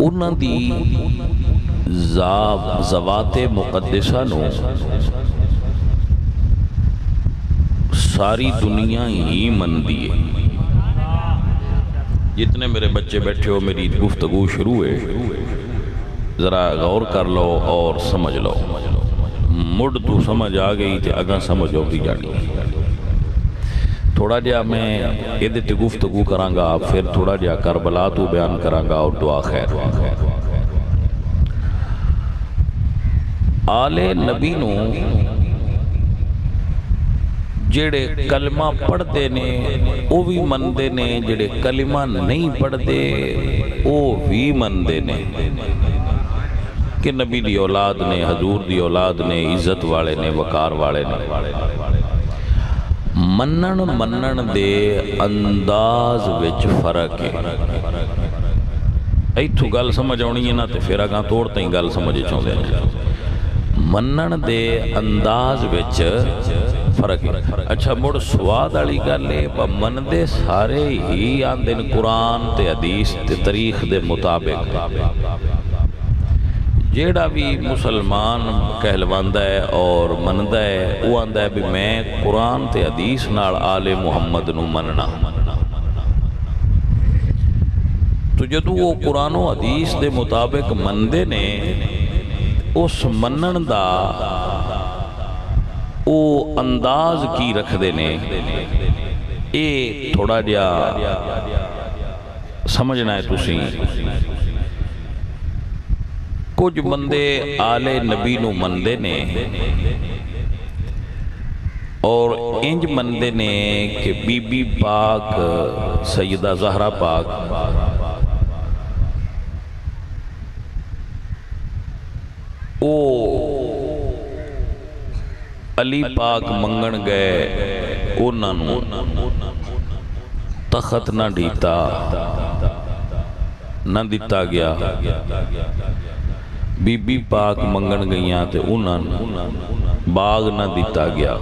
انہاں دی ذوات مقدسہ نو ساری دنیا ہی من دیئے. جتنے میرے بچے بیٹھے ہو میری گفتگو شروع ہے، ذرا غور کر لو اور سمجھ لو. مڑ تو سمجھ آ گئی تے اگاں سمجھ ہو بھی جانی. تھوڑا جہا میں یہ تے گفتگو کرانگا، پھر تھوڑا جہا کربلا تو بیان کرانگا اور دعا خیر. آل نبی نو جڑے کلمہ پڑھ دے نے او بھی من دے نے، جڑے کلمہ نہیں پڑھ دے او بھی من دے نے کہ نبی دی اولاد نے، حضور دی اولاد نے، عزت والے نے، وقار والے نے. منن دے انداز وچ فرق ہے. ایتھو گل سمجھ آنی ہے نا تے پھر اگاں توڑ تائیں گل سمجھ چاہتے ہیں. منن دے انداز وچ فرق ہے. اچھا مڑ سواد والی گل ہے من دے سارے ہی آندن قرآن تے حدیث تے تاریخ دے مطابق. جیڑا بھی مسلمان کہلواندا ہے اور مندا ہے وہ آندا ہے بھی میں قرآن تے حدیث نال آل محمد نو مننا. تو جدو وہ قرآن و حدیث دے مطابق مندے نے اس منن دا او انداز کی رکھ دے نے. اے تھوڑا جہا سمجھنا ہے تسی. کچھ بندے آل نبی نو مندے نے اور انج مندے نے کہ بی بی پاک سیدہ زہرا پاک او علی پاک منگن گئے انہاں نو تخت نہ ڈیتا نہ دیتا گیا. بی بی پاک منگن گئیاں تے انہاں باغ نہ دیتا گیا.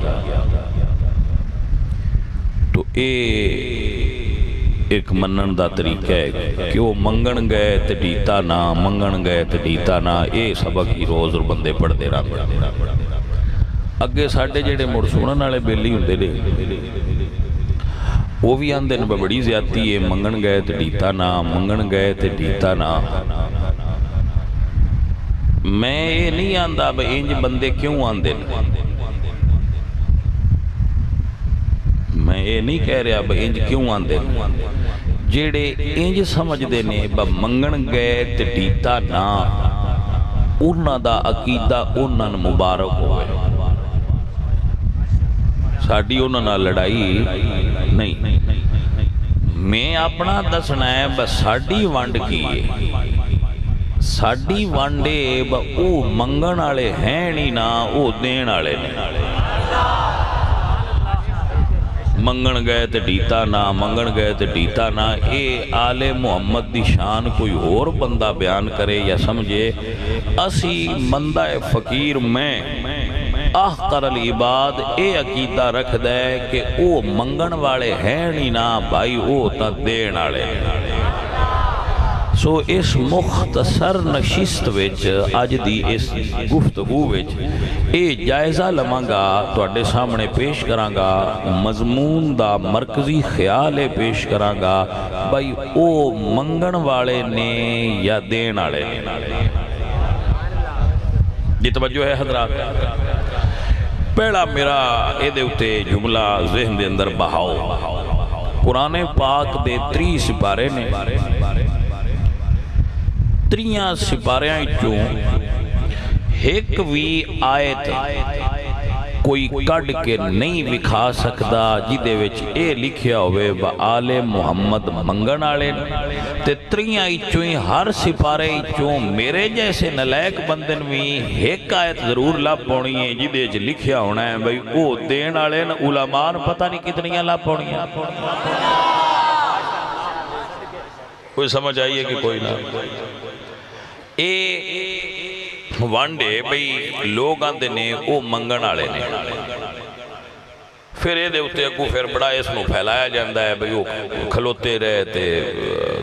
تو اے ایک منن دا طریقہ ہے کہ وہ منگن گئے تے دیتا نہ، منگن گئے تے دیتا نہ. اے سبق ہی روز اور بندے پڑھ دے رہا. اگے ساڑھے جڑے مڑ سنن والے بیلی ہوندے نے وہ بھی آندے نے بڑی زیادتی ہے، منگن گئے تے دیتا نہ، منگن گئے تے دیتا نہ. میں یہ نہیں آندہ بھئی انج بندے کیوں آندے نے، میں یہ نہیں کہہ رہا بھئی انج کیوں آندے نے. جیڑے انج سمجھ دے نے با منگن گئے تے دیتا نہ انہاں دا عقیدہ انہاں مبارک ہوئے. ساڑھی انہاں نہ لڑائی نہیں. میں اپنا دسنا ہے بس ساڑھی وانڈ کیے، ساڑھی وانڈے با او منگن آلے ہیں نہیں نا او دین آلے نہیں. منگن گئے تے دیتا نہ، منگن گئے تے دیتا نہ. اے آل محمد دی شان کوئی اور بندہ بیان کرے یا سمجھے. اسی مندہ فقیر میں احقر العباد اے عقیدہ رکھ دے کہ او منگن والے ہیں نہیں نا بھائی او تا دین آلے. سو اس مختصر نشست وچ آج دی اس گفتگو وچ اے جائزہ لمانگا توڑے سامنے پیش کرانگا. مضمون دا مرکزی خیال پیش کرانگا بھائی او منگن والے نے یا دین آلے نے. یہ توجہ ہے حضرات. پہلا میرا اے دے اتے جملہ ذہن دے اندر بہاؤ. قرآن پاک دے 3 سپارے نے، 3 سپاریاں چوں ایک بھی آیت کوئی کڑ کے نہیں وکھا سکدا جدے وچ اے لکھیا ہوئے با آل محمد منگن آلے. تے 3 چوں ہر سپارے چوں میرے جیسے نلائق بندن بھی ایک آیت ضرور لاب پونی ہے جدے وچ لکھیا ہونا ہے بھئی او دین آلے علماء پتہ نہیں کتنیاں لاب پونی ہیں. کوئی سمجھ آئیے کہ کوئی نہ. اے وانڈے بھئی لوگ آندے نے او منگن آلے نے. پھر اے دے اتے اگو پھر بڑا اس نو پھیلایا جاندہ ہے بھئی او کھلوتے رہے تے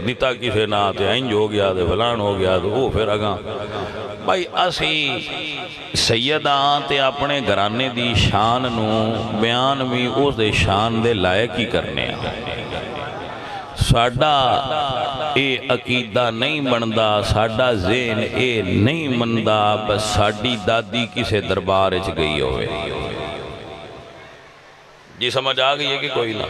دیتا کسے نہ تے انج ہو گیا تے فلان ہو گیا تو وہ پھر اگاں بھائی اسی سیداں تے اپنے گھرانے دی شان نو بیان بھی اس دے شان دے لائق ہی کرنے ساڈا اے عقیدہ نہیں بندا ساڈا ذہن اے نہیں مندا بس ساڈی دادی کسے دربار وچ گئی ہوئے جی سمجھ آ گئی ہے کہ کوئی نہ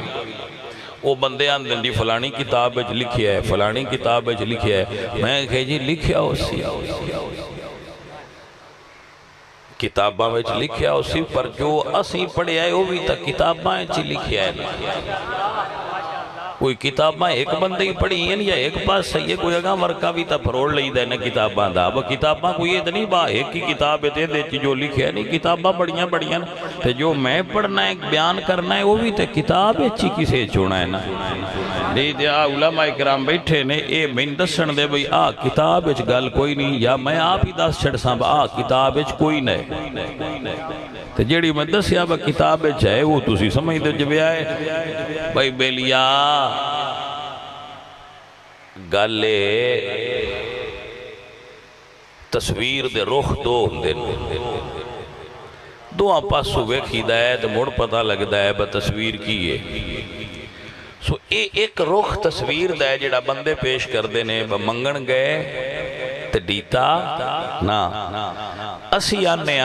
وہ بندے آندن جی فلانی کتاب وچ لکھیا ہے فلانی کتاب وچ لکھیا ہے میں کہے جی لکھیا ہو سی کتاباں وچ لکھیا ہو سی پر جو اسی پڑھے آئے وہ بھی تا کتاباں وچ لکھیا ہے کوئی کتاباں ایک بندے ہی پڑھی ہیں یا ایک پاس صحیح ہے کوئی اگاں ورکا بھی تا پھروڑ لئی دا نا کتاباں دا اب کتاباں کوئی اتنی با ایک ہی کتاب ہے دے چی جو لکھے نہیں کتاباں بڑیاں بڑیاں تے جو میں پڑھنا ہے بیان کرنا ہے وہ بھی تے کتاب اچھی کسے چھوڑنا ہے نا نہیں دیا علماء اکرام بیٹھے نے اے میں دسن دے بھئی آ کتاب اچھ گل کوئی نہیں یا میں آپ ہی دس چھڑ ساں با آ کتاب اچھ کوئی نہیں تو جیڑی میں دسیا با کتاب چاہے وہ تُسی سمجھ دے جب آئے بھائی بیلیا گلے تصویر دے رخ دو دن دو پاسو ویکھی دا ہے تو مڑ پتہ لگ دا ہے با تصویر کی ہے سو ایک رخ تصویر دا ہے جیڑا بندے پیش کر دینے با منگن گئے تو ڈیتا نا اسی آنے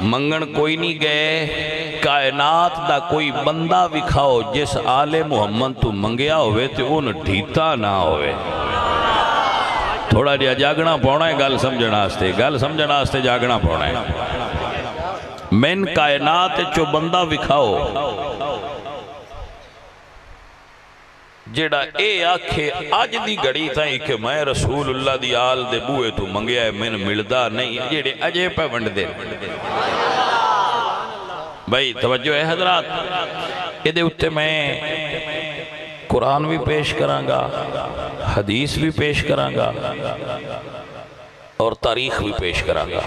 منگن کوئی نہیں گئے کائنات دا کوئی بندہ وکھاؤ جس آل محمد تو منگیا ہوئے تو ان ڈھیتا نہ ہوئے تھوڑا جا جاگنا پونا ہے گل سمجھنا آستے جاگنا پونا ہے من کائنات چو بندہ وکھاؤ جیڑا اے آکھے آج دی گڑی تھا کہ میں رسول اللہ دی آل دے بوئے تو منگیا ہے من ملدہ نہیں جیڑے اجے پہ ونڈ دے بھائی توجہ ہے حضرات یہ دے اتے میں قرآن بھی پیش کرانگا حدیث بھی پیش کرانگا اور تاریخ بھی پیش کرانگا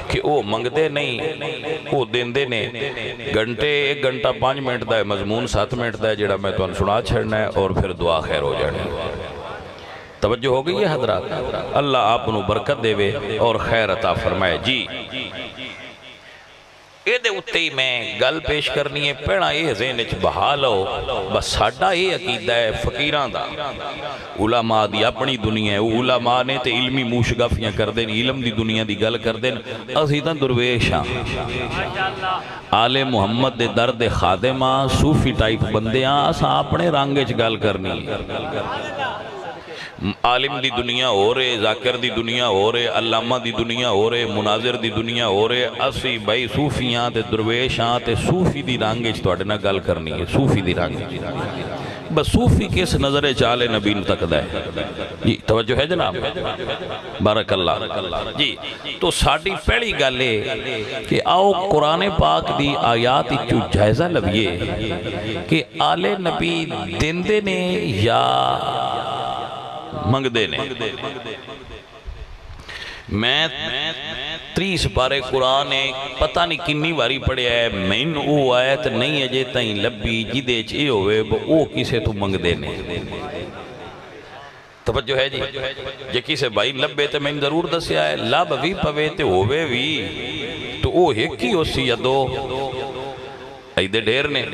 کہ وہ منگ دے نہیں وہ دن دے نے گھنٹے 1 گھنٹہ 5 منٹ دا ہے مضمون 7 منٹ دا ہے جیڑا میں تو ان سنا چھڑنا ہے اور پھر دعا خیر ہو جانے توجہ ہو گئی ہے حضرات اللہ آپ انہوں برکت دے وے اور خیر عطا فرمائے جی یہ دے اتے ہی میں گل پیش کرنی ہے پہنا یہ ذہن اچھ بحال ہو بس ساڑھا یہ عقیدہ ہے فقیران دا علماء دی اپنی دنیا ہے وہ علماء نے تے علمی موشگافیاں کر دیں علم دی دنیا دی گل کر دیں ازیدہ درویشاں آل محمد دے درد خادمہ صوفی ٹائپ بندیاں اسا اپنے رانگے چھ گل کرنی عالم دی دنیا ہو رہے ذاکر دی دنیا ہو رہے علامہ دی دنیا ہو رہے مناظر دی دنیا ہو رہے اسی بھائی صوفیاں تے درویشاں تے صوفی دی رانگے چھ توڑے نہ گل کرنی ہے صوفی دی رانگے بس صوفی کس نظر چالے نبی تک دے جی توجہ ہے جناب بارک اللہ جی تو ساڑھی پہلی گلے کہ آؤ قرآن پاک دی آیات چو جائزہ لبیے کہ آل نبی دن دے نے یا منگ دے نے میں 30 بارے قرآن پتہ نہیں کنی باری پڑھے ہے میں او آیت نہیں اجے تائیں لبی جیدے چے ہوئے او کسے تو منگ دے نے توجہ ہے جی جے کسے بھائی لبے تے میں ضرور دسیا ہے لب بھی پوے تے ہوئے بھی تو او ایک ہی ہو سی یا دو ایدے ڈھیر نے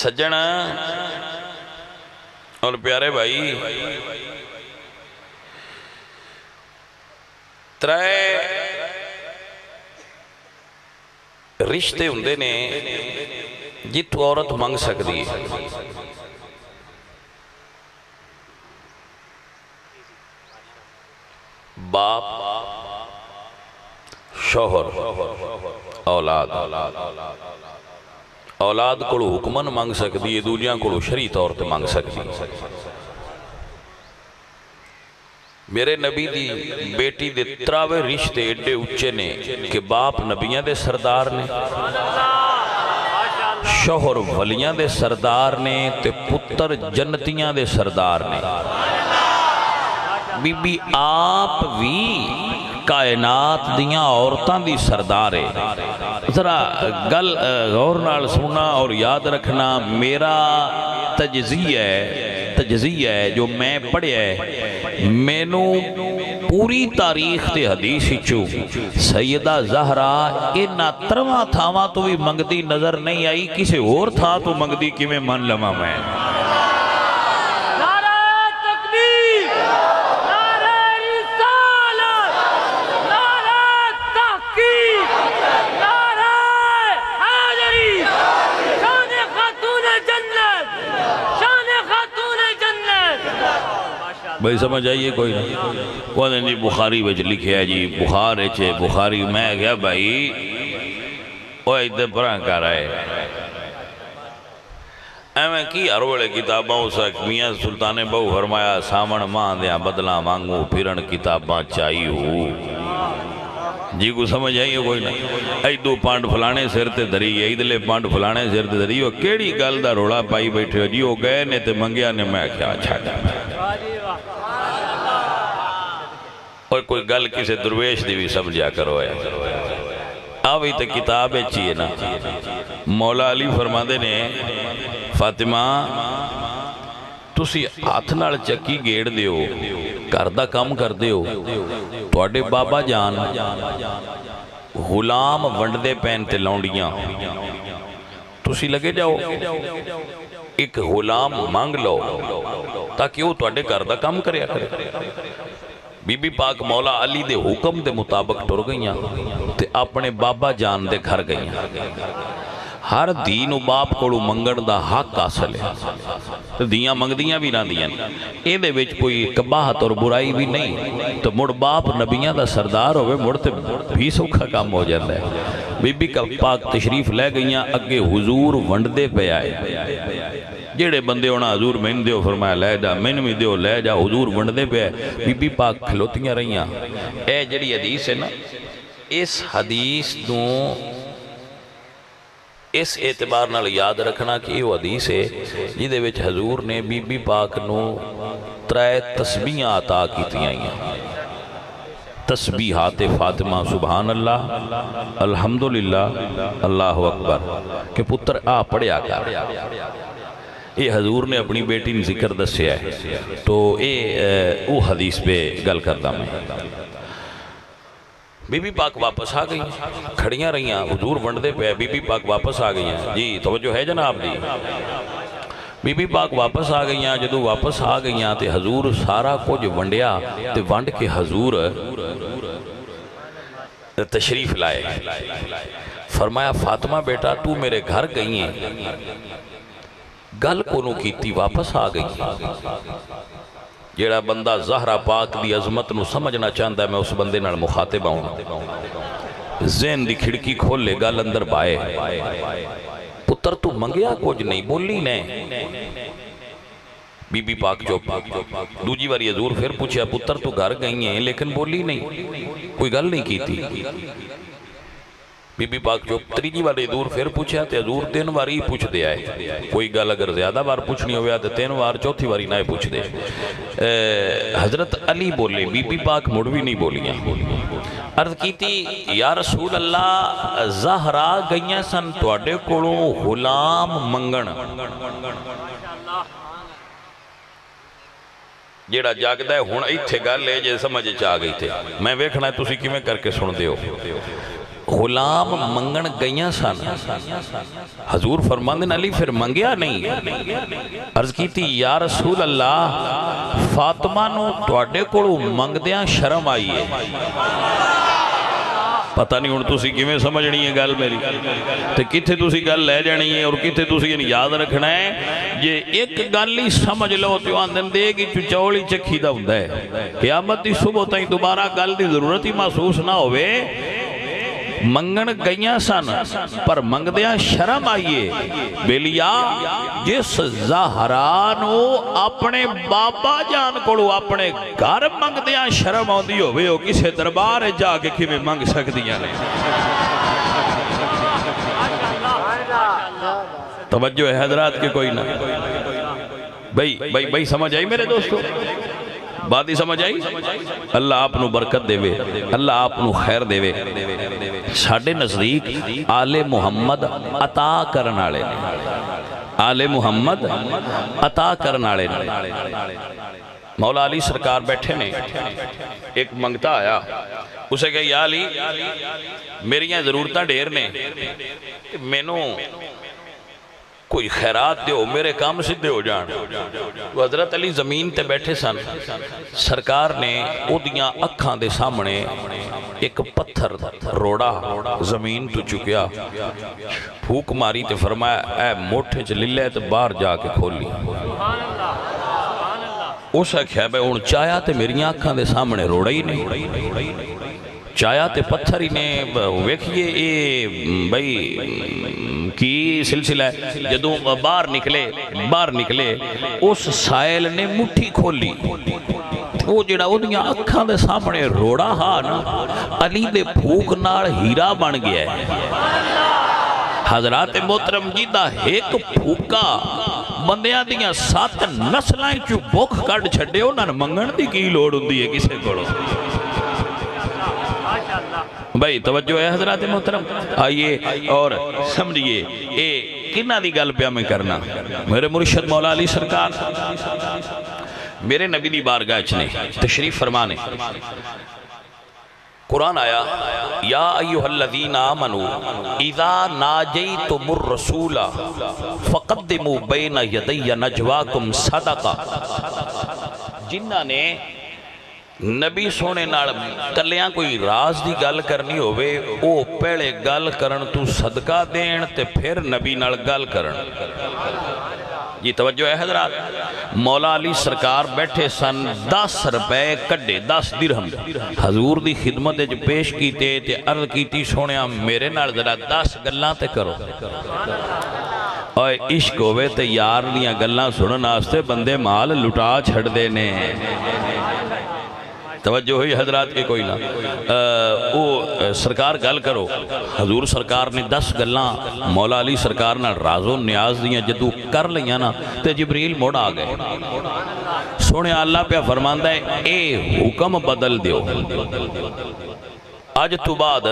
سجنہ اور پیارے بھائی ترائے رشتے ہوندے نے جتو عورت منگ سکتی باپ شوہر اولاد اولاد کو حکمن مانگ سکتی ہے دوجیاں کو شرعی طور تے مانگ سکتی میرے نبی دی بیٹی دے تراوے رشتے ایڈے اچھے نے کہ باپ نبیاں دے سردار نے شوہر ولیاں دے سردار نے تے پتر جنتیاں دے سردار نے بی بی آپ بھی کائنات دیاں عورتاں دی سردار ہے ذرا گل غور نال سننا اور یاد رکھنا، میرا تجزیہ ہے جو میں پڑھیا ہے، مینو پوری تاریخ تے حدیث چوں سیدہ زہرا انہاں ترواں تھاواں تو بھی منگدی نظر نہیں آئی، کسے اور تھا تو منگدی کیویں من لواں میں؟ بھائی سمجھ آئیے کوئی نہیں؟ وہ جی بخاری وچ لکھیا ہے جی، بخاری میں گیا بھائی وہ ادھر پران کر آئے ایویں کی ہر ویلے کتاباں اسا میاں سلطان بہو فرمایا سامن ماں دیاں بدلاں مانگو پھرن کتاباں چاہی ہو جی کو سمجھ آئیے کوئی نہیں؟ ایدو پانڈ فلانے سر تے دری ایدلے پانڈ فلانے سر تے دری وہ کیڑی گل دا روڑا پائی بیٹھے ہو جی وہ گئے نے تے منگیا نے میں کیا اچھا اور کوئی گل کسے درویش دی بھی سمجھا کرو ہے آوی تے کتاب چیئے نا مولا علی فرما دے نے فاطمہ تسی ہاتھ نال چکی گیڑ دیو کردہ کم کر دیو توڑے بابا جان غلام ونڈ دے پین تے لونڈیاں تسی لگے جاؤ ایک غلام مانگ لو تاکہ وہ توڑے کردہ کم کریا کرے بی بی پاک مولا علی دے حکم دے مطابق ٹر گئیاں تے اپنے بابا جان دے گھر گئیاں ہر دین و باپ کوڑو منگن دا حق حاصل ہے دیاں منگ دیاں بھی نہ دیاں اے دے وچ کوئی قباحت اور برائی بھی نہیں تو مڑ باپ نبیاں دا سردار ہوئے مڑ تے بھی سوکھا کام ہو جاتا ہے بی بی پاک تشریف لے گئیاں اگے حضور ونڈ دے پہ آئے جیڑے بندے ہونا حضور میں دیو فرمایا لے جا میں بھی دیو لے جا حضور ونڈ دے پہ بی بی پاک کھلوتیاں رہیاں اے جڑی حدیث ہے نا اس حدیث نو اس اعتبار نال یاد رکھنا کہ یہ حدیث ہے جیدے وچ حضور نے بی بی پاک نو 3 تسبیحاں عطا کیتیاں ہیں تسبیحات فاطمہ سبحان اللہ الحمدللہ اللہ اکبر کہ پتر آ پڑھیا کر یہ حضور نے اپنی بیٹی نے ذکر دسیا ہے تو یہ وہ حدیث پہ گل کرتا میں بی بی پاک واپس آ گئی کھڑیاں رہیاں حضور ونڈ دے پہ بی بی پاک واپس آ گئی جی توجہ ہے جناب جی بی بی پاک واپس آ گئی جدو واپس آ گئی تے حضور سارا کچھ ونڈیا تے ونڈ کے حضور تشریف لائے فرمایا فاطمہ بیٹا تو میرے گھر گئی ہیں گل کو کیتی واپس آ گئی جیڑا بندہ زہرہ پاک دی عظمت نو سمجھنا چاہتا ہے میں اس بندے نال مخاطب آؤں ذہن دی کھڑکی کھول لے گل اندر بائے پتر تو منگیا کچھ نہیں بولی نہیں بی بی پاک چوپ دوجی باری حضور پھر پوچھا پتر تو گھر گئی ہیں لیکن بولی نہیں کوئی گل نہیں کی تھی بی بی پاک جو تریجی والے دور پھر پوچھا تے حضور 3 واری پوچھ دے آئے کوئی گل اگر زیادہ بار پوچھنی ہویا تے 3 وار چوتھی واری نہ پوچھ دے حضرت علی بولے بی بی پاک مڑوی نہیں بولیاں عرض کی تھی یا رسول اللہ زہرا گئیاں سن توڑے کوڑوں غلام منگن جیڑا جاگدہ ہے ہون ایتھے گل لے جے سمجھ چاہ گئی تھے میں ویکھنا ہے تسی کیویں کر کے سن دیو غلام منگن گئیاں سن حضور فرماندن علی پھر منگیا نہیں عرض کی تھی یا رسول اللہ فاطمہ نو توڑے کوڑو منگ دیاں شرم آئی ہے پتہ نہیں ہوں تسی کیویں سمجھنی ہے گل میری تے کتھے تسی گل لے جانی ہے اور کتھے تسی یاد رکھنا ہے یہ ایک گل ہی سمجھ لو تو آندن دے گی چولی چکھی دا ہوندا ہے قیامت دی صبح تائیں دوبارہ گل دی ضرورت ہی محسوس نہ ہوئے منگن گئیاں سن پر منگ دیاں شرم آئیے بیلیا جس زہرانو اپنے بابا جان کوڑو اپنے گھر منگ دیاں شرم آندی ہوئے ہو کسے دربار جا کے کھے میں منگ سکتیاں نہیں توجہ ہے حضرات کے کوئی نہ بھائی سمجھ آئی میرے دوستو بات ہی سمجھ آئی اللہ آپ نو برکت دے وے اللہ آپ نو خیر دے وے ساڈے نزدیک آل محمد عطا کرن والے نے، آل محمد عطا کرن والے نے۔ مولا علی سرکار بیٹھے نے، ایک منگتا آیا، اسے کہا یا علی میری ضرورتاں ڈھیر نے، مینوں کوئی خیرات دیو، میرے کام سدھے ہو جان۔ وہ حضرت علی زمین تے بیٹھے سن، سرکار نے او دیاں اکھاں دے سامنے ایک پتھر روڑا زمین تو چکیا، پھوک ماری تے فرمایا اے موٹھے چ للے تے باہر جا کے کھولی۔ اس آکھیا بے ہن چایا تے میری اکھاں دے سامنے روڑا ہی نہیں، چایا تے پتھر ہی نے، ویکھئے اے بھئی کی سلسلہ ہے۔ جدوں باہر نکلے اس سائل نے مٹھی کھولی، وہ جڑا وہ دیاں اکھاں دے سامنے روڑا ہا نا، علی دے پھوک نال ہیرا بن گیا ہے۔ حضرات محترم جی دا ایک پھوکا بندیاں دیاں 7 نسلائیں چو بھوک کڈ چھڈے، انہاں نوں منگن دی کی لوڑ ہوندی ہے کسے کولوں؟ بھائی توجہ ہے حضرات محترم، آئیے اور سمجھئے اے کنہ دی گل پیا میں کرنا۔ میرے مرشد مولا علی سرکار میرے نبی دی بارگاہ چنے تشریف فرمانے، قرآن آیا یا ایوہ الذین آمنوا اذا ناجیتم الرسول فقدموا بین یدی نجواکم صدقہ۔ جنہ نے نبی سونے نال کلیاں کوئی راز دی گل کرنی ہوئے، او پہلے گل کرن تو صدقہ دین تے پھر نبی نال گل کرن۔ یہ توجہ ہے حضرات، مولا علی سرکار بیٹھے سن، 10 روپے کڈے، 10 درہم حضور دی خدمت جو پیش کیتے تے عرض کیتی سونیا میرے نال ذرا 10 گلاں تے کرو۔ اور عشق ہوئے تے یار دیاں گلاں سنن واسطے بندے مال لٹا چھڑ دے نے۔ توجہ ہوئی حضرات کے کوئی نہ، وہ سرکار گل کرو، حضور سرکار نے 10 گلاں مولا علی سرکار نہ راز و نیاز دیاں جدو کر لیاں نا تے جبریل موڑ آ گئے۔ سونے اللہ پہ فرماندہ ہے اے حکم بدل دیو، آج تو بعد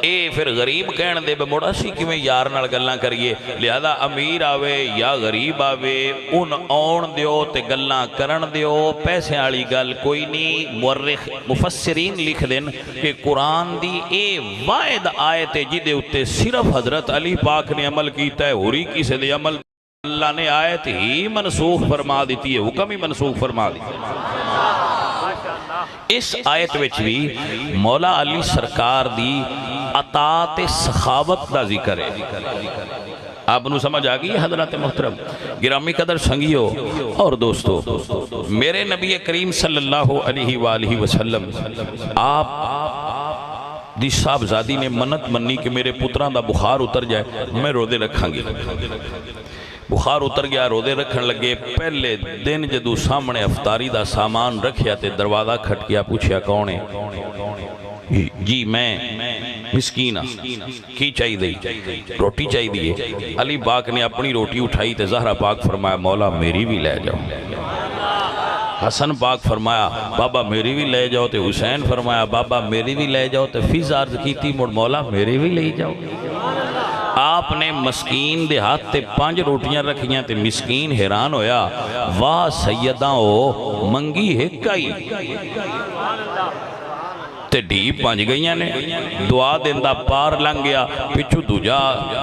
اے پھر غریب کہن دے بے موڑا سی کہ میں یار نال گلاں کریے، لہذا امیر آوے یا غریب آوے ان آن دیو تے گلاں کرن دیو، پیسے آلی گل کوئی نہیں۔ مورخ مفسرین لکھ دیں کہ قرآن دی اے واحد آیت جدے اتے صرف حضرت علی پاک نے عمل کیتا ہے، ہوری کسی دے عمل اللہ نے آیت ہی منسوخ فرما دیتی ہے، حکم ہی منسوخ فرما دیتی ہے۔ اس آیت وچ بھی مولا علی سرکار دی عطاعت سخاوت دا ذکر ہے۔ آپ نو سمجھ آگئی حضرات محترم، گرامی قدر سنگیو اور دوستو، میرے نبی کریم صلی اللہ علیہ وآلہ وسلم آپ دی صاحبزادی نے منت منی کہ میرے پتران دا بخار اتر جائے میں روزے رکھاں گی۔ بخار اتر گیا، روزے رکھن لگے، پہلے دن جدو سامنے افطاری دا سامان رکھیا تے دروازہ کھٹ کیا، پوچھیا کون ہے؟ جی میں مسکین کی چاہی دی؟ روٹی چاہی دیئے۔ علی پاک نے اپنی روٹی اٹھائی تے زہرہ پاک فرمایا مولا میری بھی لے جاؤ۔ حسن پاک فرمایا بابا میری بھی لے جاؤ، تے حسین فرمایا بابا میری بھی لے جاؤ، تے فیض عرض کیتی مڑ مولا میری بھی لے جاؤ۔ آپ نے مسکین دے ہاتھ تے 5 روٹیاں رکھیاں تے مسکین حیران ہویا، واہ سیداں ہو منگی ہکائی تے ڈھیپ 5 گئیاں نے۔ دعا دن دا پار لنگ گیا، پچھو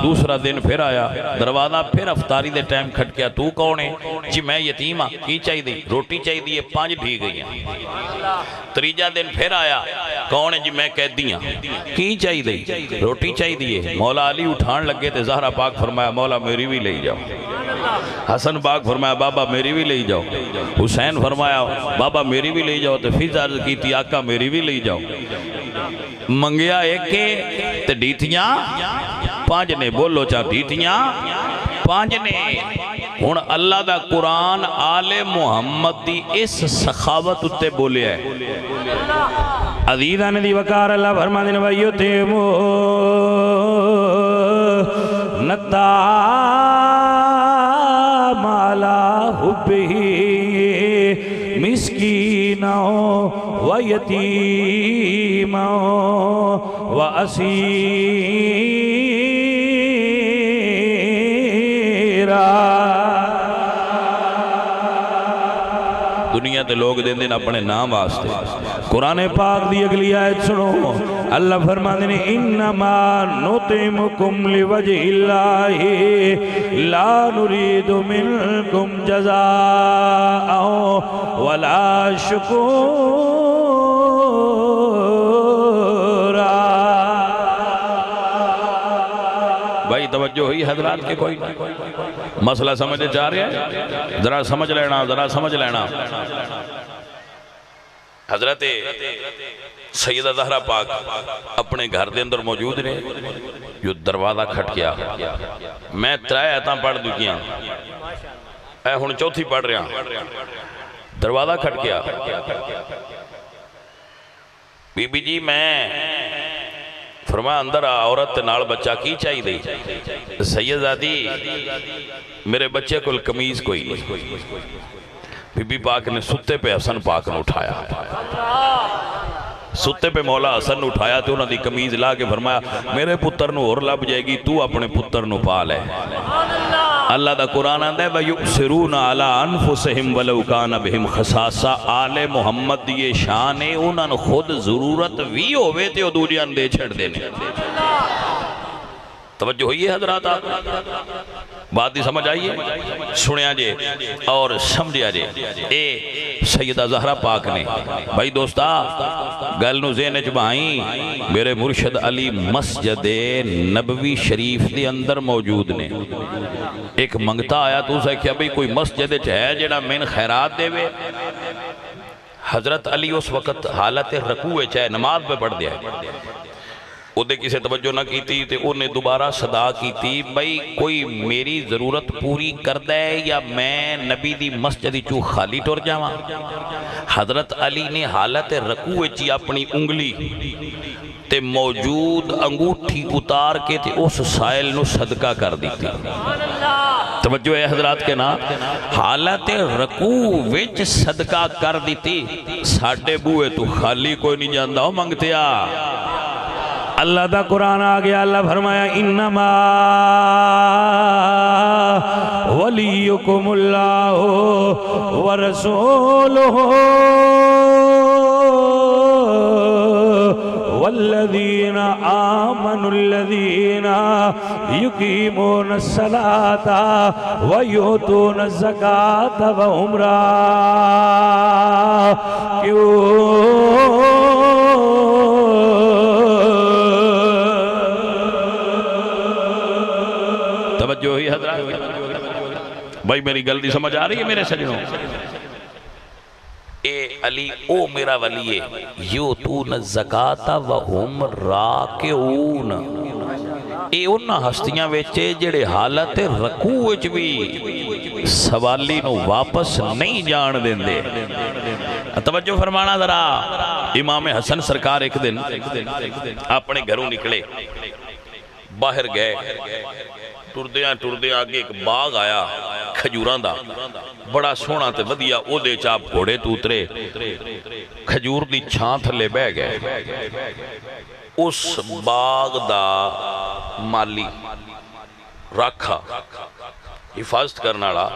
دوسرا دن پھر آیا، دروازہ پھر افطاری دے ٹائم کھٹ گیا، تو کون ہے؟ جی میں یتیمہ کی چاہی دی؟ روٹی چاہی دی ہے، 5 ڈھی گئیاں۔ تریجہ دن پھر آیا، کون ہے؟ جی میں قیدیاں کی چاہی دی؟ روٹی چاہی دی ہے۔ مولا علی اٹھان لگے تے زہرہ پاک فرمایا مولا میری بھی لے جاؤ۔ حسن پاک فرمایا بابا میری بھی لے جاؤ۔ حسین فرمایا بابا میری بھی لے جاؤ، تے فیض عرض کی تھی آقا میری بھی لے جاؤ۔ منگیا ایک کے تے ڈیتیاں 5 نے، بولو چاہ ڈیتیاں 5 نے۔ ہون اللہ دا قرآن آل محمد دی اس سخاوت اتے بولے ہے۔ عزیزان دی وقار اللہ فرما دین وَيُتِمُ نَتَّا مَعْلَا حُبِّهِ مسکینا و یتیما و اسیرا۔ دنیا تے لوگ دین دین اپنے نام واسطے، قرآن پاک دی اگلی آیت سنو، اللہ فرماتے ہیں انما نطعمکم لوجہ اللہ لا نرید منکم جزاء ولا شکورا۔ بھائی توجہ ہوئی حضرات کے کوئی مسئلہ سمجھے جا رہے ہیں؟ ذرا سمجھ لینا، ذرا سمجھ لینا۔ حضرت سیدہ زہرا پاک اپنے گھر دے اندر موجود رہے، جو دروازہ کھٹ گیا، میں 3 آیتاں پڑھ دکیاں، اے ہن چوتھی پڑھ رہا، دروازہ کھٹ گیا، بی بی جی میں فرمایا اندر عورت نال بچہ کی چاہی دی؟ سیدہ میرے بچے کو قمیض کوئی نہیں۔ بی بی پاک نے ستے پہ حسن پاک نے اٹھایا، ستے پہ مولا حسن نے اٹھایا تو انہوں نے قمیض لا کے فرمایا میرے پتر نو اور لب جائے گی، تو اپنے پتر نو پال ہے۔ اللہ دا قرآن آندہ ہے وَيُؤْثِرُونَ عَلَىٰ أَنفُسِهِمْ وَلَوْ كَانَ بِهِمْ خَصَاصَةٌ۔ آل محمد یہ شان ہے، انہوں نے خود ضرورت بھی ہوئے تھے اور دوجیاں دے چھڑ دینے۔ توجہ ہوئی ہے حضرات؟ بات ہی سمجھ آئیے، سنیا جے اور سمجھیا جے۔ اے سیدہ زہرا پاک نے بھائی دوستا گل نو ذہن وچ بہائیں، میرے مرشد علی مسجد نبوی شریف دے اندر موجود نے۔ ایک منگتا آیا تو اسے کیا بھئی کوئی مسجد ہے جڑا من خیرات دے وے؟ حضرت علی اس وقت حالت رکوع چاہے نماز پہ پڑھ دیا ہے، وہ دے کسے توجہ نہ کی تھی، انہیں دوبارہ صدا کی تھی بھئی کوئی میری ضرورت پوری کر دے یا میں نبی دی مسجدی چو خالی ٹور جاواں۔ حضرت علی نے حالت رکوع چی اپنی انگلی تے موجود انگوٹھی اتار کے تے اس سائل نو صدقہ کر دی تھی۔ توجہ ہے حضرات کے نا، حالت رکوع وچ صدقہ کر دی تھی۔ ساڑھے بوئے تو خالی کوئی نہیں جاندہ ہو منگتیا۔ اللہ دا قرآن آگیا، اللہ فرمایا انما ولیکم اللہ ورسولہ والذین آمنوا الذین یقیمون الصلاة ویؤتون الزکاة وهم راکعون۔ توجہ ہوئی حضرات؟ بھائی میری گل سمجھ آ رہی ہے میرے سجنوں؟ اے علی او میرا ولی ہے، یؤتون الزکاۃ وہم راکعون۔ اے انہاں ہستیاں وچے جڑے حالت رکوع وچ بھی سوالی نو واپس نہیں جان دیندے۔ توجہ فرمانا ذرا۔ امام حسن سرکار ایک دن اپنے گھروں نکلے، باہر گئے، ٹردیاں آگے ایک باغ آیا کھجوراں دا، بڑا سونا تے ودیا، او دے چاپ گھوڑے تو اترے، کھجور دی چھاں تھلے بہ گئے۔ اس باغ دا مالی رکھا حفاظت کرنا لا،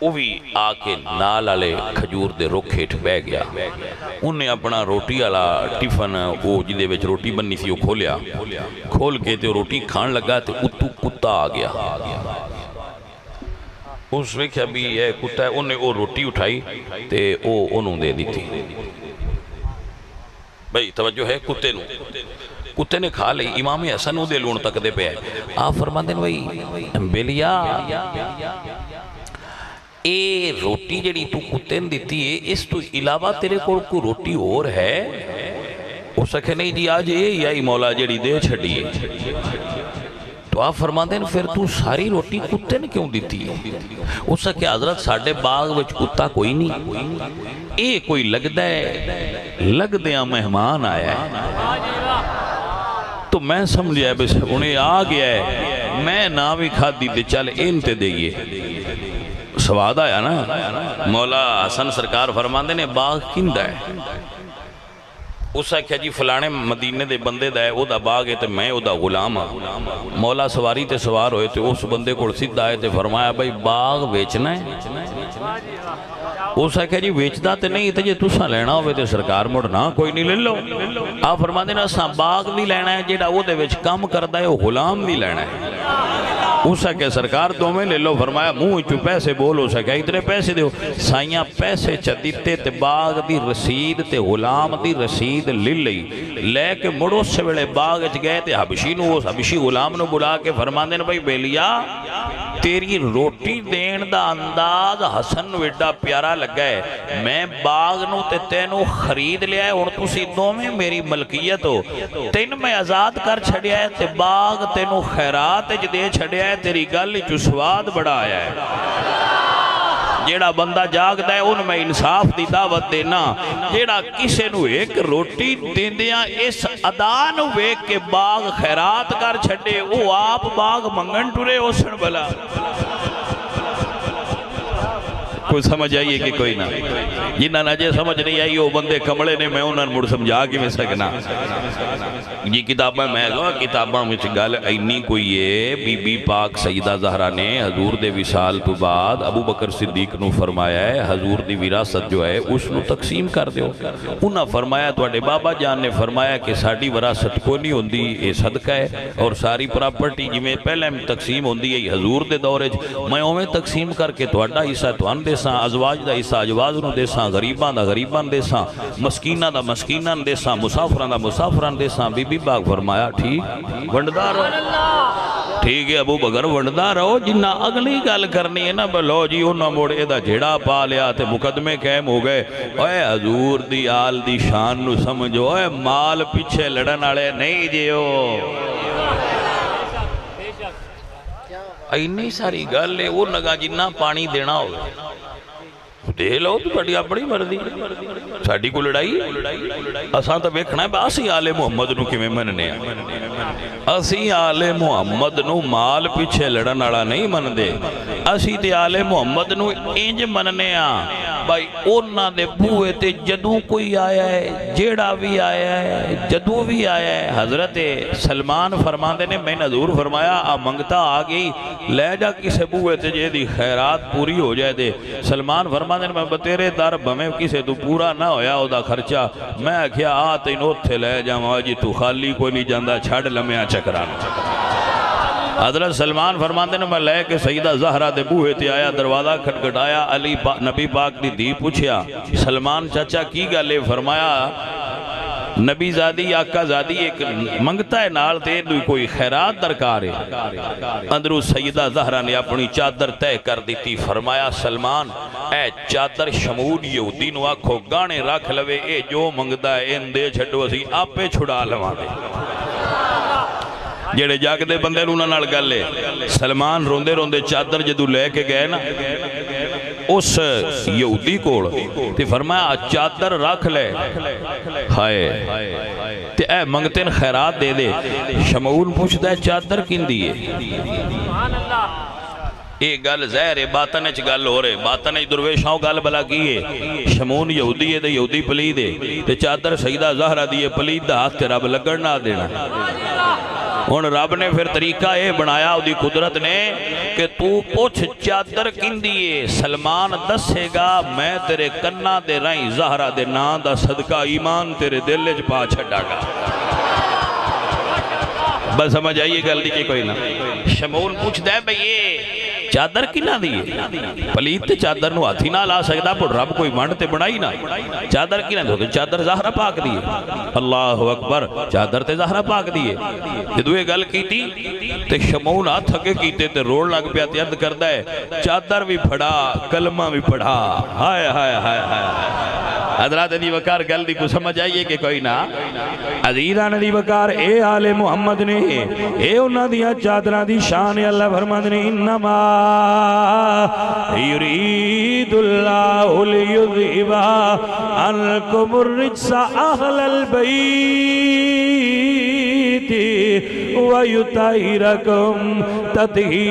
وہ بھی آکے نال آلے کھجور دے رکھیٹ بہ گیا۔ انہیں اپنا روٹی آلا ٹیفن وہ جدے وچ روٹی بننی سی وہ کھولیا، کھول کے تے روٹی کھان لگا تے اتو کتا آ گیا۔ اس وقت ابھی یہ کتا ہے، انہیں وہ روٹی اٹھائی تے وہ انہوں دے دی تھی۔ بھئی توجہ ہے، کتے نے کھا لئی۔ امام حسن وہ دے لون تک دے پہ ہے، آپ فرما دیں بھئی بیلیا اے روٹی جڑی تو کتے نے دیتی ہے، اس تو علاوہ تیرے کو روٹی اور ہے؟ ہو سکے نہیں جی آج یہ ہی مولا جڑی دے چھڑی ہے۔ تو آپ فرما دیں پھر تو ساری روٹی کتے نے کیوں دیتی ہے؟ ہو سکے حضرت ساڑھے باغ وچ کتا کوئی نہیں، اے کوئی لگ دیاں مہمان آیا ہے۔ تو میں سمجھیا بس انہیں آ گیا ہے، میں نہ بھی کھادی تے چل ان تے دئیے سواد آیا نا مولا حسن سرکار فرماندے نے باغ کندہ ہے اس نے کہا جی فلانے مدینے دے بندے دا ہے او دا باغ ہے تے میں او دا غلام ہاں مولا سواری تے سوار ہوئے تے اس بندے کو سدھ آئے تے فرمایا بھائی باغ بیچنا ہے اس نے کہا جی بیچدا تے نہیں تے جے تساں لینا ہوئے تے سرکار مڑ نہ کوئی نہیں لے لو آپ فرماندے نا اساں باغ بھی لینا ہے جیڑا او دے وچ کام کردا ہے او غلام بھی لینا ہے اس نے کہا سرکار دو میں لے لو فرمایا منہ چو پیسے بول اس نے کہا اتنے پیسے دیو سائیاں پیسے چدیتے تے باغ دی رسید تے غلام دی رسید لے کے مڑو سے ویلے باغ اچ گئے تے حبشی غلام نو بلا کے فرماندے نے بھائی بیلیا تیری روٹی دین دا انداز حسن ویڈا پیارا لگا ہے میں باغ نو تے تینو خرید لیا ہے اور تسی دو میں میری ملکیت ہو تین میں آزاد کر چھڑیا ہے تے باغ تینو خیرات دے چھڑیا ہے تیری گل چو سواد بڑا آیا ہے جیڑا بندہ جاگ دے ان میں انصاف دی دعوت دینا جیڑا کسے نو ایک روٹی دیندیاں اس ادان ویک کے باغ خیرات کر چھڑے وہ آپ باغ منگن ٹورے ہو سن بلا کوئی سمجھ آئیے کہ کوئی نہ جنہ نجے سمجھ نہیں آئی وہ بندے کمڑے نے میں انہوں نے مڑ سمجھا کے میں سکنا یہ کتابیں میں گا کتاباں میں گل اینی کوئی ہے بی بی پاک سیدہ زہرہ نے حضور دے وصال تو بعد ابو بکر صدیق نو فرمایا ہے حضور دی وراثت جو ہے اس نو تقسیم کر دیو انہاں فرمایا توڑے بابا جان نے فرمایا کہ ساڑی وراثت کو نہیں ہوندی یہ صدقہ ہے اور ساری پراپرٹی جی میں پہلے تقسیم ہوندی ہے حضور دے دورے میں اویں تقسیم کر کے توڑا حصہ توان دے ساں ازواج دا حصہ اجواز نو دے ساں غریبان دا غریبان دے ساں مسکینہ دا مسکینان دے ساں مسافران دا مسافران دے ساں بی بی باغ فرمایا ٹھیک ونڈدار ہو ٹھیک ہے ابو بکر ونڈدار ہو جنہ اگلی گل کرنی ہے نا بلو جی انہاں موڑے دا جھڑا پا لیا تے مقدمے قائم ہو گئے اے حضور دی آل دی شان نو سمجھو اے مال پیچھے لڑن آلے نہیں جیو اینی ساری گل ہے وہ نگا جنہ پانی دینا ہوگا دے لو تو بڑی بڑی مردی ساڑی کو لڑائی اساں تو بیکھنا ہے باسی آل محمد نو کی میں مننے اسی آل محمد نو مال پیچھے لڑن آڑا نہیں من دے اسی تے آل محمد نو انج مننے بھائی اونا دے بوئے تے جدوں کوئی آیا ہے جیڑا بھی آیا ہے جدوں بھی آیا ہے حضرت سلمان فرماندے نے میں حضور فرمایا آ منگتا آگئی لے جا کسے بوئے تے جے دی خیرات پوری ہو جائے دے سلمان فرماندے نے میں بتیرے در بمیں کسے تو پورا نہ ہویا ہو دا خرچہ میں کیا آتے نوت تھے لے جا مواجی تو خالی کوئی نہیں جاندہ چھڑ لمحہ چکرانا حضرت سلمان فرماندے نے میں لے کے سیدہ زہرہ دے بوہے تے آیا دروازہ کھٹکھٹایا علی نبی پاک دی دی پوچھیا سلمان چاچا کی گلے فرمایا نبی زادی آقا زادی ایک منگتا ہے نال تے کوئی خیرات درکار ہے اندرو سیدہ زہرہ نے اپنی چادر تے کر دیتی فرمایا سلمان اے چادر شمود یہودی نو آکھو گانے رکھ لوے اے جو منگتا ہے ان دے چھڑو اسی آپے چھڑا لوا دے جیڑے جاگ دے بندے رونا نال گلے سلمان روندے روندے چادر جدو لے کے گئے نا اس یہودی کوڑ تے فرمایا چادر رکھ لے ہائے تے اے منگتین خیرات دے دے شمعون پوچھتا ہے چادر کن دیئے ایک گل زہر ہے باطنچ گل ہو رہے باطنچ درویشاں گل بلا کیے شمعون یہودی ہے دے یہودی پلید ہے تے چادر سیدہ زہرہ دیئے پلید دا ہاتھ تے رب لگڑ نہ دینا ان رب نے پھر طریقہ یہ بنایا دی قدرت نے کہ تو پوچھ چادر کن دیئے سلمان دسے گا میں تیرے کنہ دے رائیں زہرہ دے نان دا صدقہ ایمان تیرے دل چ پا چھڑا گا بس سمجھ آئیے گل دی کہ کوئی نہ شمعون پوچھ دے بھئی یہ چادر کی نہ دیئے پلیت تے چادر نو ہاتھی نہ لا سکتا پر رب کوئی منڈ تے بڑھائی نہ چادر کی نہ دیئے چادر زہرہ پاک دیئے اللہ اکبر چادر تے زہرہ پاک دیئے جدو یہ گل کیتی تے شمعون ہاتھ تھکے کیتے تے روڑ لگ پیا تے عرض کردہ ہے چادر بھی پڑھا کلمہ بھی پڑھا ہائے ہائے ہائے ہائے حضرات دی وقار گل دی کو سمجھ آئیے کہ کوئی نہ عزیزان دی وقار اے آل محمد نے اے انہاں دیا چادرہ دی شان اللہ فرمد نے انما یرید اللہ لیذہبا عنکم الرجس اہل البیت وَيُطَهِّرَكُمْ تَطْهِيرًا۔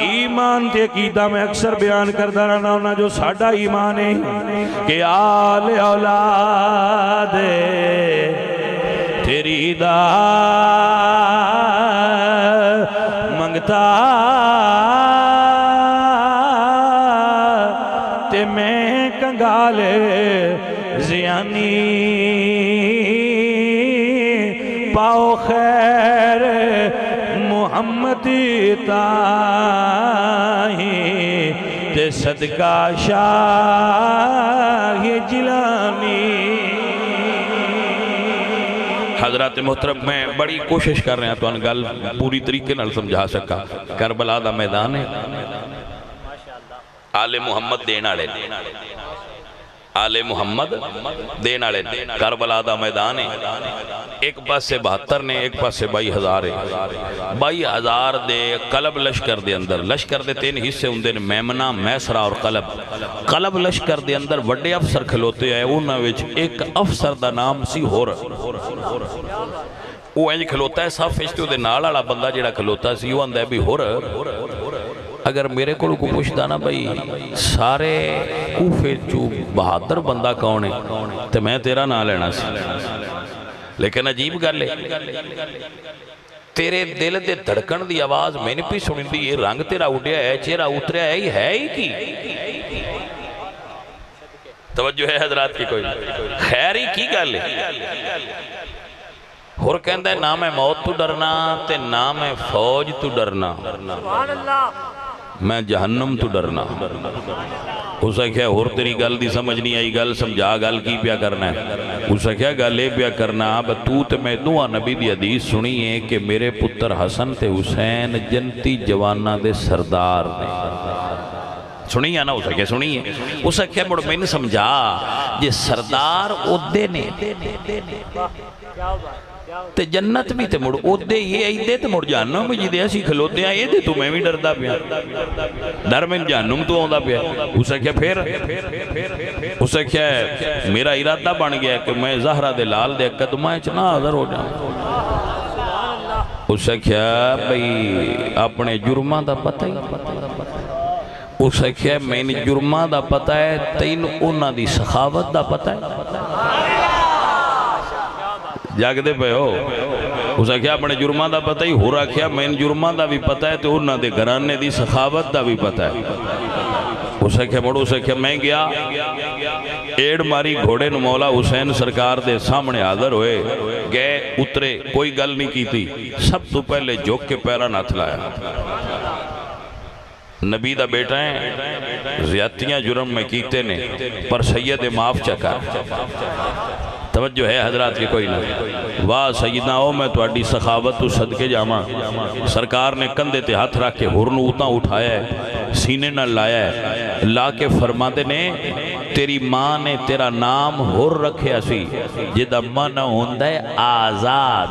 ایمان تے عقیدہ میں اکثر بیان کردہ رہنا ہونا جو ساڑھا ایمان ہے کہ آل اولاد تیری دا منگتا تے میں کنگال زیانی پاؤ خیر محمد تاہی تے صدقہ شاہ جیلانی۔ حضرات محترم میں بڑی کوشش کر رہے ہیں تو ان گل پوری طریقے نال سمجھا سکا۔ کربلا دا میدان ہے، آل محمد دین آلے، آل محمد دین آلے، کربلا دا میدان ہے۔ ایک پاس سے 72 نے، ایک پاس سے 22,000 ہے۔ 22,000 دے قلب لشکر دے اندر، لشکر دے 3 حصے ہوندے نے، میمنہ، میسرہ اور قلب۔ قلب لشکر دے اندر وڈے افسر کھلوتے آئے، انہاں وچ ایک افسر دا نام سی ہور۔ وہ اینج کھلوتا ہے صاف فشتے دے نال والا بندہ جڑا کھلوتا سی، وہ آندہ ہے بھی ہور اگر میرے کو پوچھتا نا بھائی سارے کوفے چو بہادر بندہ کون ہے تو میں تیرا نہ لینا سی، لیکن عجیب گل ہے تیرے دل دے دھڑکن دی آواز میں نے بھی سنی دی، یہ رنگ تیرا اڑیا ہے، چہرہ اتریا ہے ہی کی توجہ ہے حضرات کی کوئی خیر ہی کی گل ہے۔ اور کہندہ ہے نہ میں موت تو ڈرنا تے نہ میں فوج تو ڈرنا، میں جہنم تو ڈرنا۔ اسے کیا اور تیری گل دی سمجھ نہیں آئی، گل سمجھا گل کی پیا کرنا ہے؟ اسے کیا گلے پیا کرنا؟ اب تو تے میں دعا نبی دی حدیث سنی ہے کہ میرے پتر حسن تے حسین جنتی جوانہ دے سردار نے، سنی ہے نا؟ اسے کیا سنی ہے؟ اسے کیا مڑ میں نے سمجھا جے سردار عدے نے تے جنت بھی تے مڑ عدے یہ ایدے تے مڑ جہنم بھی جدے ایسی کھلوتے ہیں یہ دے تو میں بھی ڈردہ پیا، ڈر میں جہنم تو آندہ پیا۔ اسے کیا پھر اسے کیا ہے میرا ارادہ بن گیا کہ میں زہرہ دے لال دے قدمہ چنا حاضر ہو جاؤں۔ اسے کیا بھئی اپنے جرمہ دا پتہ ہی، اسے کیا میں نے جرمہ دا پتہ ہے تین انہاں دی سخاوت دا پتہ ہے، جاگ دے پہ ہو۔ اسے کیا اپنے جرمہ دا پتہ ہی ہو رہا کیا میں نے جرمہ دا بھی پتہ ہے تو انہاں دے گھرانے دی سخاوت دا بھی پتہ ہے۔ اسے کیا مڑو اسے کیا میں گیا ایڑ ماری گھوڑے نو مولا حسین سرکار دے سامنے حاضر ہوئے، گئے اترے، کوئی گل نہیں کی تھی، سب تو پہلے جھوک کے پیرا نہ تھلایا۔ نبی دا بیٹا ہیں زیادتیاں جرم میں کیتے نے پر سید معاف چکا۔ توجہ ہے حضرات کی کوئی نہ؟ واہ سیدنا او میں تو اڈی سخاوت تو صدقے جاما، سرکار نے کندے تے ہاتھ رکھ کے ہرنو اتنا اٹھایا ہے، سینے نہ لایا ہے، لا کے فرماتے نے تیری ماں نے تیرا نام ہر رکھے اسی جدہ منع ہوندہ ہے آزاد۔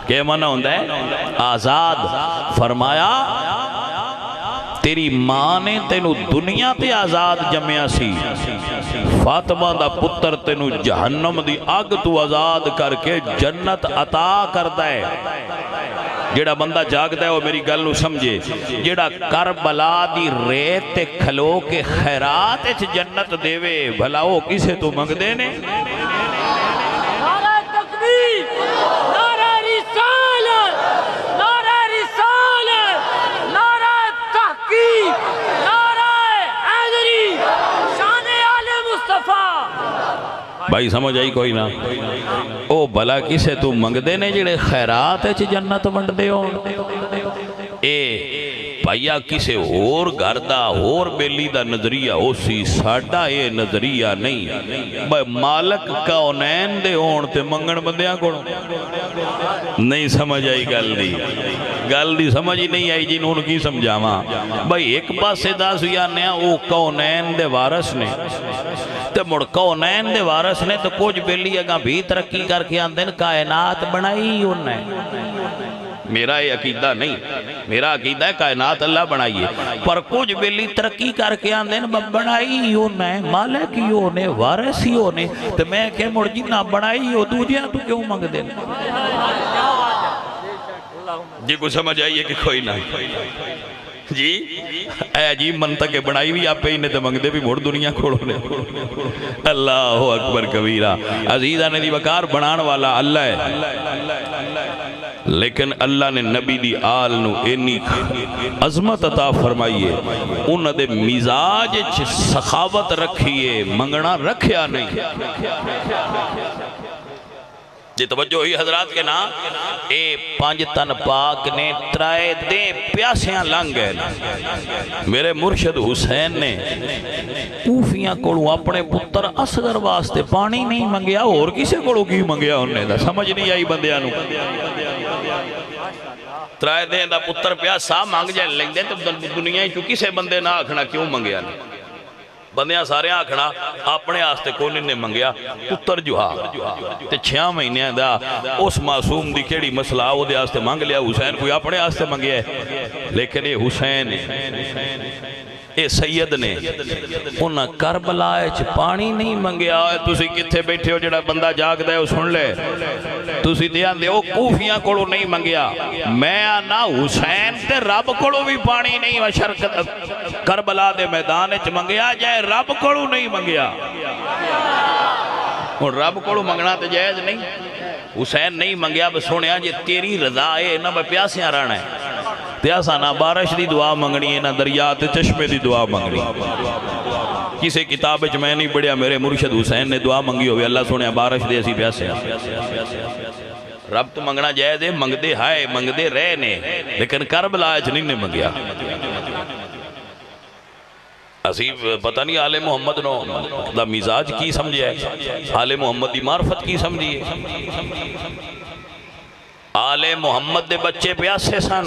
کیا منع ہوندہ ہے؟ آزاد۔ فرمایا تیری ماں نے تینو دنیا تے آزاد جمعہ سی، فاطمہ دا پتر تینو جہنم دی آگ تو آزاد کر کے جنت عطا کرتا ہے۔ جیڑا بندہ جاگتا ہے وہ میری گل نو سمجھے، جیڑا کربلا دی ریت تے کھلو کے خیرات اچھ جنت دیوے بھلا وہ کسے تو منگ دینے؟ نعرہ تکبیر، نعرہ رسالت، نعرہ رسالت، نعرہ تحقیق، نعرہ حیدری، شان آل مصطفیٰ۔ بھائی سمجھ آئی کوئی نہ؟ او بھلا کسے تو منگ دینے جڑے خیرات ہے چھ جنت منڈ دے ہو؟ اے بھائیا کسے اور گھردہ اور بیلی دا نظریہ ہو سی، ساڑھا اے نظریہ نہیں۔ بھائی مالک کونین دے ہون تے منگن بندیاں کونوں نہیں سمجھ آئی گل دی سمجھ ہی نہیں آئی جن ان کی سمجھاواں۔ بھائی ایک پاسے دا سیانے ہیں او کونین دے وارث نے تے مڑ کونین دے وارث نے تو کچھ بیلی اگاں بھی ترقی کر کے آندن کائنات بنائی انہیں۔ میرا یہ عقیدہ نہیں، میرا عقیدہ ہے کائنات اللہ بنائیے، پر کچھ بیلی ترقی کر کے آندے بنائی ہی نے، مالک ہی نے، وارث ہی نے، تو میں کہ مڑ جی نہ بنائی ہو دوجیاں تو کیوں منگ دے؟ جی کو سمجھ آئیے کہ کوئی نہ جی اے جی منطق بنائی بھی آپ پہ ہی نے تو منگ دے بھی مڑ دنیا کھوڑو نے۔ اللہ اکبر کبیرہ، عزیزہ نے دی وقار بنان والا اللہ ہے، لیکن اللہ نے نبی دی آل نو اینی عظمت عطا فرمائیے، انہ دے مزاج سخاوت رکھیے، منگنا رکھیا نہیں۔ جی توجہ ہوئی حضرات کے نام، اے پانچ تن پاک نے ترائے دے پیاسیاں لنگ گئے۔ میرے مرشد حسین نے کوفیاں کوڑوں اپنے پتر اصغر واسطے پانی نہیں منگیا، اور کسے کوڑوں کی منگیا انہیں دا سمجھ نہیں آئی بندیاں نو۔ ترائے دے دا پتر پیاسا مانگ جائے لگ دے تو دنیا ہی چکی سے بندے نہ آکھنا کیوں منگیا نہیں؟ بندیاں سارے آکھنا اپنے آستے کون نے منگیا پتر جو تے 6 مہینے دا اس معصوم دی کیڑی مسئلہ وہ دے آستے مانگ لیا، حسین کوئی اپنے آستے منگیا ہے، لیکن یہ حسین اے سید نے انہاں کربلا اچ پانی نہیں منگیا۔ تسی کتھے بیٹھے ہو جڑا بندہ جاگ دے ہو سن لے، تسی دیان دے ہو کوفیاں کوڑو نہیں منگیا، میں آنا حسین تے رب کوڑو بھی پانی نہیں شرکت کربلا دے میدان اچ منگیا جائے رب کوڑو نہیں منگیا، اور رب کوڑو منگنا تے جائز نہیں۔ حسین نہیں منگیا بس سنیا جے تیری رضا ہے نہ میں پیاسیاں رہنا ہے، پیاسا نہ بارش دی دعا منگنی ہے نہ دریات چشمے دی دعا منگنی۔ کسی کتاب وچ میں نہیں پڑھیا میرے مرشد حسین نے دعا منگی ہوئے اللہ سنیا بارش دے اسی پیاسے رب تو منگنا جائز ہے، منگ دے ہائے منگ دے رہے نے، لیکن کربلا اچ نہیں نے منگیا۔ عصیب پتہ نہیں آل محمد نو دا مزاج کی سمجھے ہے، آل محمد دی معرفت کی سمجھیے۔ آل محمد دے بچے پیاسے سن،